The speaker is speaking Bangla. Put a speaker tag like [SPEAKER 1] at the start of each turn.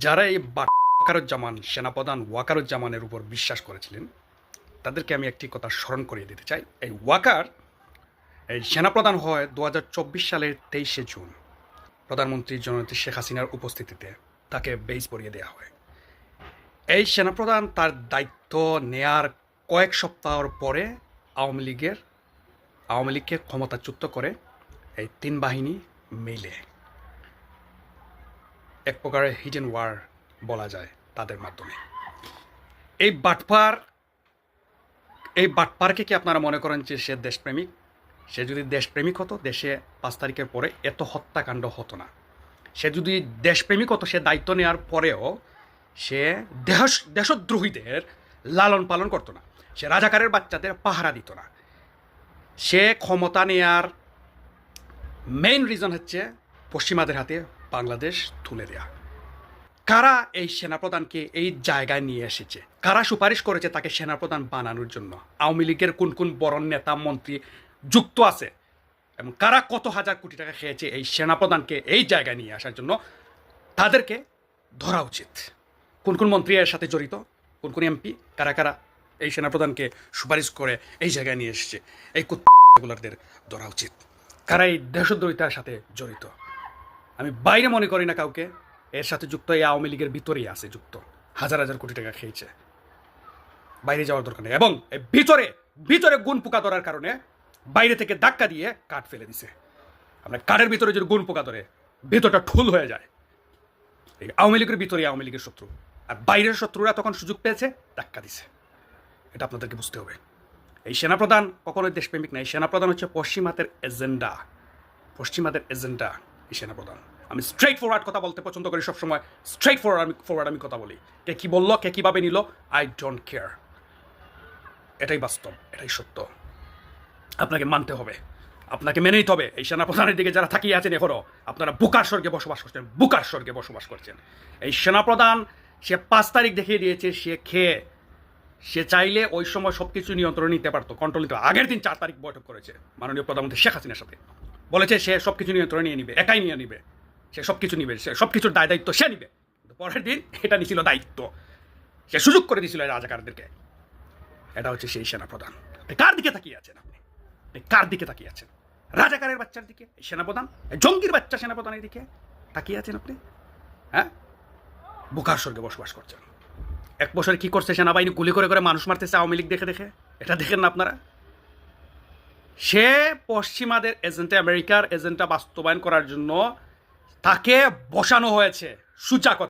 [SPEAKER 1] যারা এই ওয়াকারুজ্জামান সেনাপ্রধান ওয়াকারুজ্জামানের উপর বিশ্বাস করেছিলেন তাদেরকে আমি একটি কথা স্মরণ করিয়ে দিতে চাই। এই সেনাপ্রধান হয় 2024 সালের 23শে জুন প্রধানমন্ত্রী জননেত্রী শেখ হাসিনার উপস্থিতিতে তাকে বেইজ পরিয়ে দেওয়া হয়। এই সেনাপ্রধান তার দায়িত্ব নেয়ার কয়েক সপ্তাহের পরে আওয়ামী লীগকে ক্ষমতাচ্যুত করে এই তিন বাহিনী মিলে এক প্রকারের হিডেন ওয়ার বলা যায় তাদের মাধ্যমে। এই বাটপারকে কি আপনারা মনে করেন যে সে দেশপ্রেমিক? সে যদি দেশপ্রেমিক হতো দেশে 5 তারিখের পরে এত হত্যাকাণ্ড হতো না। সে যদি দেশপ্রেমিক হতো সে দায়িত্ব নেওয়ার পরেও সে দেশদ্রোহীদের লালন পালন করতো না, সে রাজাকারের বাচ্চাদের পাহারা দিত না। সে ক্ষমতা নেয়ার মেইন রিজন হচ্ছে পশ্চিমাদের হাতে বাংলাদেশ তুলে দেয়া। কারা এই সেনাপ্রধানকে এই জায়গায় নিয়ে এসেছে? কারা সুপারিশ করেছে তাকে সেনাপ্রধান বানানোর জন্য? আওয়ামী লীগের কোন কোন বড় নেতা মন্ত্রী যুক্ত আছে এবং কারা কত হাজার কোটি টাকা খেয়েছে এই সেনাপ্রধানকে এই জায়গায় নিয়ে আসার জন্য? তাদেরকে ধরা উচিত। কোন কোন মন্ত্রী এর সাথে জড়িত, কোন কোন এমপি, কারা কারা এই সেনাপ্রধানকে সুপারিশ করে এই জায়গায় নিয়ে এসেছে, এই কুত্তাগুলোদের ধরা উচিত। কারা এই দেশদ্রোহিতার সাথে জড়িত? আমি বাইরে মনে করি না কাউকে, এর সাথে যুক্ত এই আওয়ামী লীগের ভিতরেই আছে যুক্ত। হাজার হাজার কোটি টাকা খেয়েছে, বাইরে যাওয়ার দরকার নেই। এবং ভিতরে গুণ পোকা ধরার কারণে বাইরে থেকে ধাক্কা দিয়ে কাঠ ফেলে দিছে। আমরা কাঠের ভিতরে যদি গুণ পোকা ধরে ভিতরটা ঠুল হয়ে যায়। এই আওয়ামী লীগের ভিতরে আওয়ামী লীগের শত্রু, আর বাইরের শত্রুরা তখন সুযোগ পেয়েছে ধাক্কা দিছে। এটা আপনাদেরকে বুঝতে হবে। এই সেনাপ্রধান কখনোই দেশপ্রেমিক না। এই সেনাপ্রধান হচ্ছে পশ্চিমাদের এজেন্ডা এই সেনাপ্রধান। আমি স্ট্রেইট ফরওয়ার্ড কথা বলতে পছন্দ করি সবসময়। স্ট্রেইট ফরওয়ার্ড আমি কথা বলি। কে কী বললো, কে কীভাবে নিল, আই ডোন্ট কেয়ার। এটাই বাস্তব, এটাই সত্য। আপনাকে মানতে হবে, আপনাকে মেনে নিতে হবে। এই সেনাপ্রধানের দিকে যারা তাকিয়ে আছেন এখনও, আপনারা বুকার স্বর্গে বসবাস করছেন। এই সেনাপ্রধান সে 5 তারিখ দেখিয়ে দিয়েছে সে চাইলে ওই সময় সব কিছু নিয়ন্ত্রণে নিতে পারতো, কন্ট্রোল নিতে। আগের দিন 4 তারিখ বৈঠক করেছে মাননীয় প্রধানমন্ত্রী শেখ হাসিনার সাথে। বলেছে সে সব কিছু নিয়ন্ত্রণে নিয়ে নিবে, একাই নিয়ে নিবে, সে সব কিছু নিবে, সে সব কিছুর দায়িত্ব সে নিবে। কিন্তু পরের দিন এটা নিছিল দায়িত্ব, সে সুযোগ করে দিয়েছিল রাজাকারদেরকে। এটা হচ্ছে সেই সেনাপ্রধান। আপনি কার দিকে তাকিয়ে আছেন? আপনি কার দিকে তাকিয়ে আছেন? রাজাকারের বাচ্চার দিকে? এই সেনাপ্রধান, জঙ্গির বাচ্চা সেনাপ্রধানের দিকে তাকিয়ে আছেন আপনি? হ্যাঁ, বুকার স্বর্গে বসবাস করছেন। 1 বছরে কি করছে সেনাবাহিনী? গুলি করে করে মানুষ মারতেছে আওয়ামী লীগ দেখে। এটা দেখেন না আপনারা? সে পশ্চিমাদের এজেন্ডা, আমেরিকার এজেন্ডা বাস্তবায়ন করার জন্য তাকে বসানো হয়েছে। সোজা কথা।